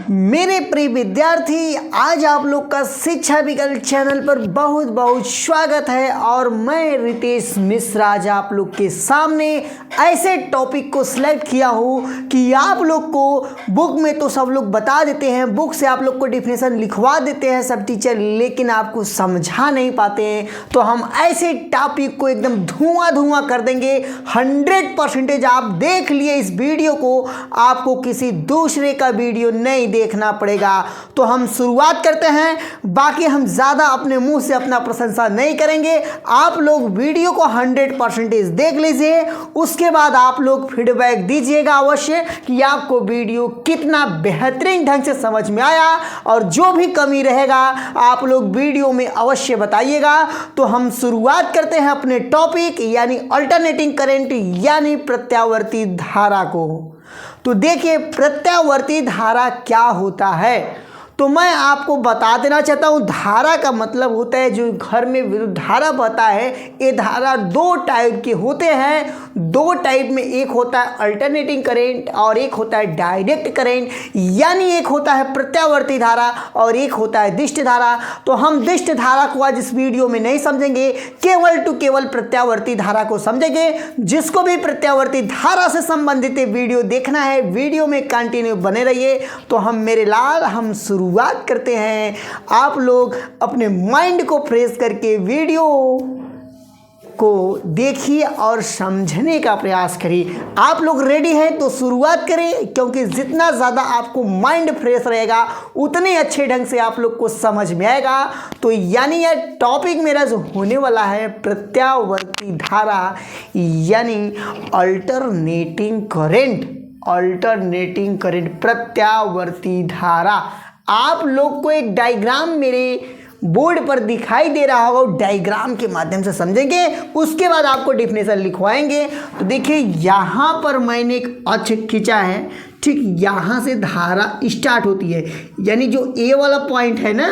मेरे प्रिय विद्यार्थी, आज आप लोग का शिक्षा विकल्प चैनल पर बहुत बहुत स्वागत है। और मैं रितेश मिश्रा आज आप लोग के सामने ऐसे टॉपिक को सिलेक्ट किया हूँ कि आप लोग को बुक में तो सब लोग बता देते हैं, बुक से आप लोग को डिफिनेशन लिखवा देते हैं सब टीचर, लेकिन आपको समझा नहीं पाते हैं। तो हम ऐसे टॉपिक को एकदम धुआं कर देंगे। 100% आप देख लिए इस वीडियो को, आपको किसी दूसरे का वीडियो नहीं देखना पड़ेगा। तो हम शुरुआत करते हैं। बाकी हम ज़्यादा अपने मुंह से अपना प्रशंसा नहीं करेंगे, आप लोग वीडियो को 100% देख लीजिए। उसके बाद आप लोग फीडबैक दीजिएगा अवश्य कि आपको वीडियो कितना बेहतरीन ढंग से समझ में आया, और जो भी कमी रहेगा आप लोग वीडियो में अवश्य बताइएगा। तो हम शुरुआत करते हैं अपने टॉपिक यानी अल्टरनेटिंग करंट यानी प्रत्यावर्ती धारा को। तो देखिए, प्रत्यावर्ती धारा क्या होता है, तो मैं आपको बता देना चाहता हूँ। धारा का मतलब होता है जो घर में विद्युत धारा बहता है। ये धारा दो टाइप के होते हैं। दो टाइप में एक होता है अल्टरनेटिंग करंट और एक होता है डायरेक्ट करंट, यानी एक होता है प्रत्यावर्ती धारा और एक होता है दिष्ट धारा। तो हम दिष्ट धारा को आज इस वीडियो में नहीं समझेंगे, केवल प्रत्यावर्ती धारा को समझेंगे। जिसको भी प्रत्यावर्ती धारा से संबंधित वीडियो देखना है, वीडियो में कंटिन्यू बने रहिए। तो हम मेरे लाल हम शुरुआत करते हैं। आप लोग अपने माइंड को फ्रेश करके वीडियो को देखिए और समझने का प्रयास करिए। आप लोग रेडी हैं तो शुरुआत करें, क्योंकि जितना ज़्यादा आपको माइंड फ्रेश रहेगा उतने अच्छे ढंग से आप लोग को समझ में आएगा। तो यानी यह टॉपिक मेरा जो होने वाला है प्रत्यावर्ती धारा यानी अल्टरनेटिंग करंट प्रत्यावर्ती धारा। आप लोग को एक डायग्राम मेरे बोर्ड पर दिखाई दे रहा होगा, डायग्राम के माध्यम से समझेंगे। उसके बाद आपको डिफिनेशन लिखवाएंगे। तो देखिए, यहाँ पर मैंने एक अक्ष खींचा है, ठीक यहाँ से धारा स्टार्ट होती है, यानी जो ए वाला पॉइंट है ना,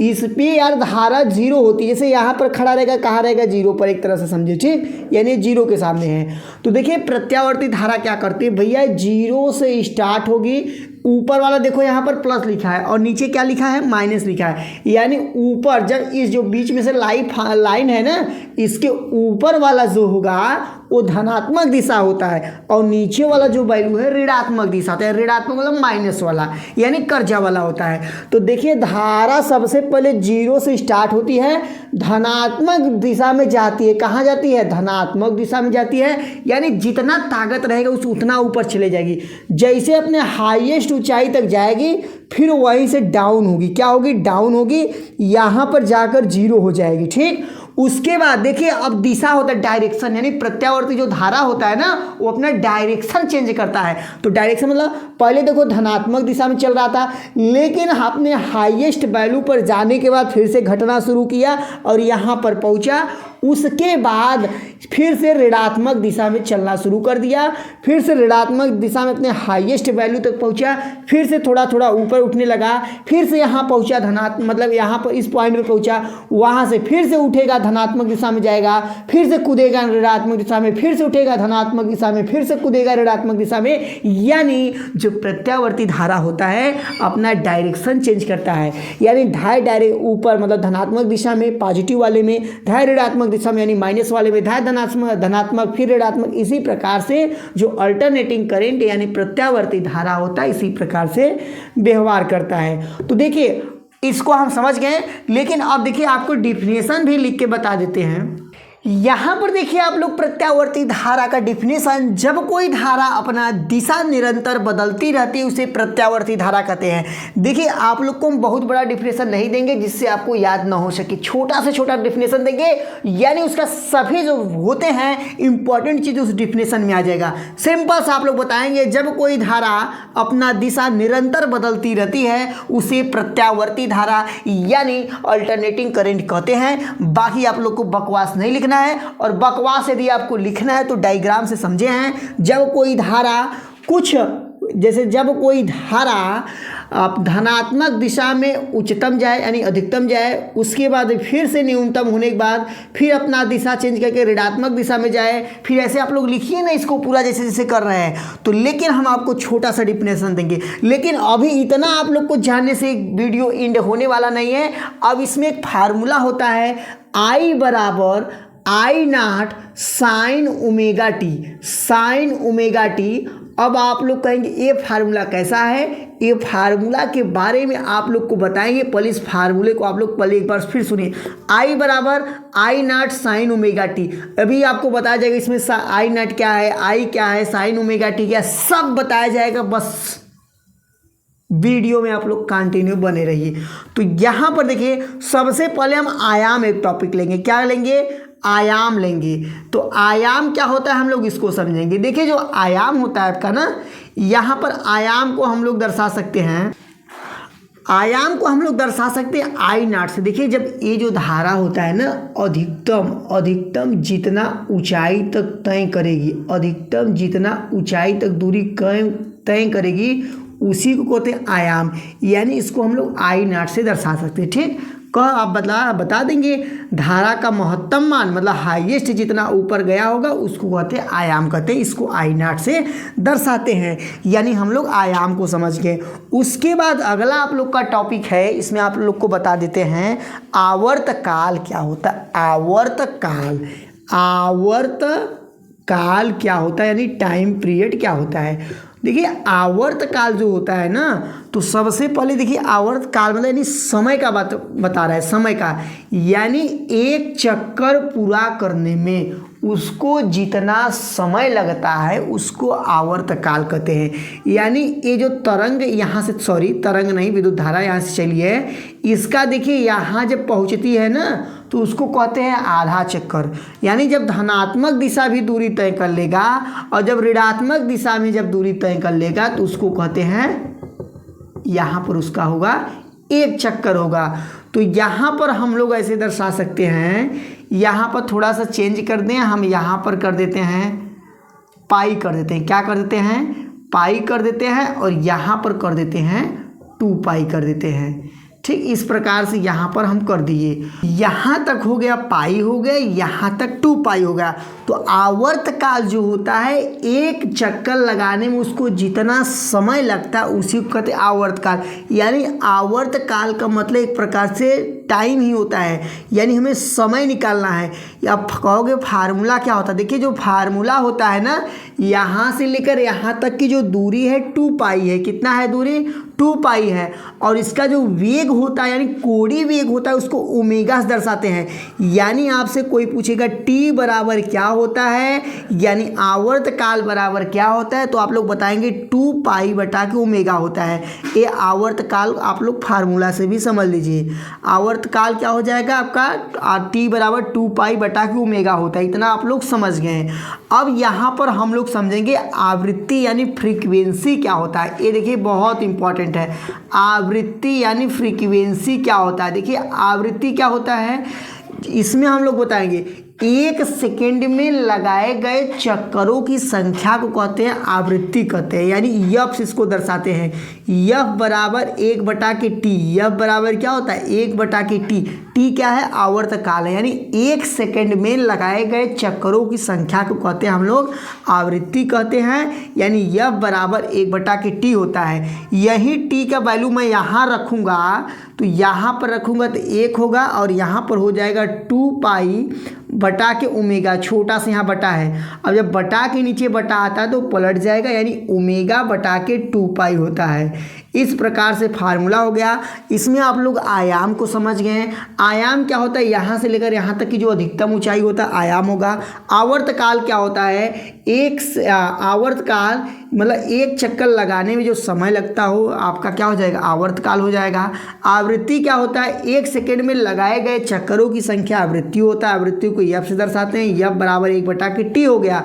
इस पे यार धारा जीरो होती है। जैसे यहाँ पर खड़ा रहेगा, कहाँ रहेगा, जीरो पर, एक तरह से समझे, ठीक, यानी जीरो के सामने है। तो देखिए, प्रत्यावर्ती धारा क्या करती है भैया, जीरो से स्टार्ट होगी। ऊपर वाला देखो यहाँ पर प्लस लिखा है और नीचे क्या लिखा है, माइनस लिखा है। यानी ऊपर जब इस जो बीच में से लाइन है ना, इसके ऊपर वाला जो होगा वो धनात्मक दिशा होता है, और नीचे वाला जो वैल्यू है ऋणात्मक दिशा होता है। ऋणात्मक मतलब माइनस वाला, यानी कर्जा वाला होता है। तो देखिए, धारा सबसे पहले जीरो से स्टार्ट होती है, धनात्मक दिशा में जाती है। कहाँ जाती है, धनात्मक दिशा में जाती है, यानी जितना ताकत रहेगा उतना ऊपर चले जाएगी। जैसे अपने हाईएस्ट ऊंचाई तक जाएगी, फिर वहीं से डाउन होगी। क्या होगी, डाउन होगी, यहाँ पर जाकर जीरो हो जाएगी, ठीक। उसके बाद देखिए, अब दिशा होता है डायरेक्शन, यानी प्रत्यावर्ती जो धारा होता है ना, वो अपना डायरेक्शन चेंज करता है। तो डायरेक्शन मतलब पहले देखो धनात्मक दिशा में चल रहा था, लेकिन आपने हाईएस्ट वैल्यू पर जाने के बाद फिर से घटना शुरू किया और यहाँ पर पहुँचा। उसके बाद फिर से ऋणात्मक दिशा में चलना शुरू कर दिया, फिर से ऋणात्मक दिशा में अपने हाईएस्ट वैल्यू तक पहुंचा, फिर से थोड़ा थोड़ा ऊपर उठने लगा, फिर से यहाँ पहुंचा धनात्मक, मतलब यहाँ पर इस पॉइंट में पहुंचा, वहाँ से फिर से उठेगा, धनात्मक दिशा में जाएगा, फिर से कूदेगा ऋणात्मक दिशा में, फिर से उठेगा धनात्मक दिशा में, फिर से कूदेगा ऋणात्मक दिशा में। यानी जो प्रत्यावर्ती धारा होता है अपना डायरेक्शन चेंज करता है, यानी ढाई डायरेक्ट ऊपर मतलब धनात्मक दिशा में पॉजिटिव वाले में, ढाई ऋणात्मक दिशा में यानी माइनस वाले में, धनात्मक फिर ऋणात्मक। इसी प्रकार से जो अल्टरनेटिंग करंट यानी प्रत्यावर्ती धारा होता है इसी प्रकार से व्यवहार करता है। तो देखिए, इसको हम समझ गए, लेकिन अब देखिए आपको डिफिनेशन भी लिख के बता देते हैं। यहाँ पर देखिए आप लोग प्रत्यावर्ती धारा का डिफिनेशन, जब कोई धारा अपना दिशा निरंतर बदलती रहती है उसे प्रत्यावर्ती धारा कहते हैं। देखिए, आप लोग को हम बहुत बड़ा डिफिनेशन नहीं देंगे जिससे आपको याद ना हो सके, छोटा से छोटा डिफिनेशन देंगे, यानी उसका सभी जो होते हैं इंपॉर्टेंट चीज़ उस डिफिनेशन में आ जाएगा। सिंपल सा आप लोग बताएंगे, जब कोई धारा अपना दिशा निरंतर बदलती रहती है उसे प्रत्यावर्ती धारा यानी अल्टरनेटिंग करंट कहते हैं। बाकी आप लोग को बकवास नहीं लिखना है, और बकवास यदि आपको लिखना है तो डायग्राम से समझे हैं। जब कोई धारा जब कोई धारा आप धनात्मक दिशा में उच्चतम जाए यानी अधिकतम जाए, उसके बाद फिर से न्यूनतम होने के बाद फिर अपना दिशा चेंज करके ऋणात्मक दिशा में जाए, फिर ऐसे आप लोग लिखिए ना इसको पूरा जैसे जैसे कर रहे हैं। तो लेकिन हम आपको छोटा सा डिफिनेशन देंगे, लेकिन अभी इतना आप लोग को जानने से वीडियो एंड होने वाला नहीं है। अब इसमें एक फार्मूला होता है I बराबर I not sine omega T, sine omega T. अब आप लोग कहेंगे ये फार्मूला कैसा है, ये फार्मूला के बारे में आप लोग को बताएंगे। पहले इस फार्मूले को आप लोग पहले एक बार फिर सुनिए, I बराबर I not sine omega T. अभी आपको बताया जाएगा इसमें I नॉट क्या है, I क्या है, साइन ओमेगा टी क्या है, सब बताया जाएगा। बस वीडियो में आप लोग कंटिन्यू बने रहिए। तो यहाँ पर देखिए सबसे पहले हम आयाम एक टॉपिक लेंगे। क्या लेंगे, आयाम लेंगे। तो आयाम क्या होता है हम लोग इसको समझेंगे। देखिए जो आयाम होता है आपका ना, यहाँ पर आयाम को हम लोग दर्शा सकते हैं, आयाम को हम लोग दर्शा सकते हैं I नॉट से। देखिए जब ये जो धारा होता है ना, अधिकतम जितना ऊंचाई तक तय करेगी, अधिकतम जितना ऊंचाई तक दूरी तय करेगी, उसी को कहते हैं आयाम, यानी इसको हम लोग I नॉट से दर्शा सकते हैं। ठीक, आप बता देंगे धारा का महत्तम मान मतलब हाईएस्ट जितना ऊपर गया होगा उसको कहते हैं आयाम कहते हैं, इसको I नॉट से दर्शाते हैं, यानी हम लोग आयाम को समझ गए। उसके बाद अगला आप लोग का टॉपिक है, इसमें आप लोग को बता देते हैं आवर्तकाल क्या होता है। आवर्तकाल क्या होता है, यानी टाइम पीरियड क्या होता है। देखिए आवर्तकाल जो होता है ना, तो सबसे पहले देखिए आवर्तकाल मतलब यानी समय का बात बता रहा है, समय का, यानी एक चक्कर पूरा करने में उसको जितना समय लगता है उसको आवर्तकाल कहते हैं। यानी ये जो तरंग यहाँ से, सॉरी तरंग नहीं, विद्युत धारा यहाँ से चली है, इसका देखिए यहाँ जब पहुँचती है ना तो उसको कहते हैं आधा चक्कर। यानी जब धनात्मक दिशा भी दूरी तय कर लेगा और जब ऋणात्मक दिशा में जब दूरी तय कर लेगा तो उसको कहते हैं, यहाँ पर उसका होगा एक चक्कर होगा। तो यहाँ पर हम लोग ऐसे दर्शा सकते हैं, यहाँ पर थोड़ा सा चेंज कर दें, हम यहाँ पर कर देते हैं पाई कर देते हैं। क्या कर देते हैं, पाई कर देते हैं, और यहाँ पर कर देते हैं 2 पाई कर देते हैं। ठीक, इस प्रकार से यहाँ पर हम कर दिए, यहाँ तक हो गया पाई हो गया, यहाँ तक 2 पाई हो गया। तो आवर्तकाल जो होता है एक चक्कर लगाने में उसको जितना समय लगता है उसी को कहते हैं आवर्तकाल। यानी आवर्तकाल का मतलब एक प्रकार से टाइम ही होता है, यानी हमें समय निकालना है। या कहोगे फार्मूला क्या होता है, देखिए जो फार्मूला होता है ना, यहाँ से लेकर यहाँ तक की जो दूरी है 2 पाई है। कितना है दूरी, 2 पाई है। और इसका जो वेग होता है यानी कोणीय वेग होता है उसको ओमेगा से दर्शाते हैं। यानी आपसे कोई पूछेगा टी बराबर क्या होता है, यानी आवर्तकाल बराबर क्या होता है, तो आप लोग बताएंगे 2 पाई बटा के ओमेगा होता है। ये आवर्तकाल आप लोग फार्मूला से भी समझ लीजिए। आवर्तकाल क्या हो जाएगा आपका, टी बराबर 2 पाई बटा के ओमेगा होता है। इतना आप लोग समझ गए हैं। अब यहाँ पर हम लोग समझेंगे आवृत्ति यानी फ्रीक्वेंसी क्या होता है। ये देखिए बहुत इंपॉर्टेंट है, आवृत्ति यानी फ्रीक्वेंसी क्या होता है। देखिए आवृत्ति क्या होता है, इसमें हम लोग बताएंगे 1 सेकेंड में लगाए गए चक्करों की संख्या को कहते हैं आवृत्ति कहते हैं, यानी यफ से इसको दर्शाते हैं। यफ बराबर 1/t। यफ बराबर क्या होता है, 1/t। टी क्या है, आवर्तकाल है, यानी 1 सेकेंड में लगाए गए चक्करों की संख्या को कहते हैं हम लोग आवृत्ति कहते हैं। यानी यफ बराबर 1/t होता है। यही टी का वैल्यू मैं यहाँ रखूँगा, तो यहाँ पर रखूँगा तो 1 होगा, और यहाँ पर हो जाएगा 2 पाई बटा के ओमेगा। छोटा से यहाँ बटा है, अब जब बटा के नीचे बटा आता है तो पलट जाएगा, यानी ओमेगा बटा के 2 पाई होता है। इस प्रकार से फार्मूला हो गया। इसमें आप लोग आयाम को समझ गए हैं। आयाम क्या होता है, यहाँ से लेकर यहाँ तक की जो अधिकतम ऊंचाई होता है आयाम होगा। आवर्तकाल क्या होता है, आवर्तकाल मतलब एक चक्कर लगाने में जो समय लगता हो आपका क्या हो जाएगा, आवर्तकाल हो जाएगा। आवृत्ति क्या होता है, 1 सेकेंड में लगाए गए चक्करों की संख्या आवृत्ति होता है। आवृत्ति को यफ से दर्शाते हैं, यफ बराबर 1/t हो गया।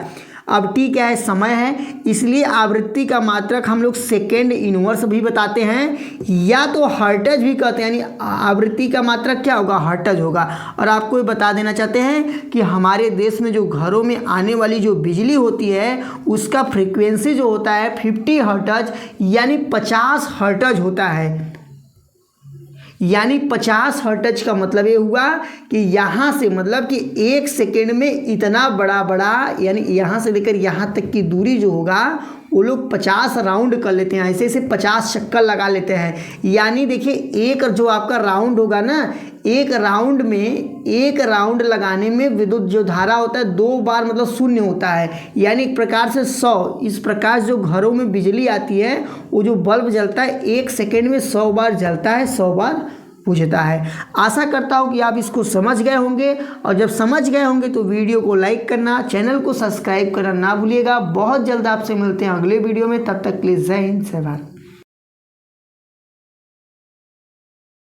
अब टी क्या है, समय है, इसलिए आवृत्ति का मात्रक हम लोग सेकेंड इनवर्स भी बताते हैं या तो हर्ट्ज भी कहते हैं, यानी आवृत्ति का मात्रक क्या होगा, हर्ट्ज होगा। और आपको ये बता देना चाहते हैं कि हमारे देश में जो घरों में आने वाली जो बिजली होती है उसका फ्रीक्वेंसी जो होता है 50 हर्ट्ज यानी 50 हर्ट्ज होता है। यानी 50 हर्ट्ज का मतलब ये हुआ कि यहाँ से मतलब कि 1 सेकेंड में इतना बड़ा यानी यहाँ से लेकर यहाँ तक की दूरी जो होगा वो लोग 50 राउंड कर लेते हैं, ऐसे ऐसे 50 चक्कर लगा लेते हैं। यानी देखिए एक जो आपका राउंड होगा ना, एक राउंड लगाने में विद्युत जो धारा होता है 2 बार मतलब शून्य होता है, यानी एक प्रकार से 100। इस प्रकार जो घरों में बिजली आती है वो जो बल्ब जलता है 1 सेकेंड में 100 बार जलता है, 100 बार बुझता है। आशा करता हूँ कि आप इसको समझ गए होंगे, और जब समझ गए होंगे तो वीडियो को लाइक करना, चैनल को सब्सक्राइब करना ना भूलिएगा। बहुत जल्द आपसे मिलते हैं अगले वीडियो में, तब तक के लिए जय हिंद, जय भारत।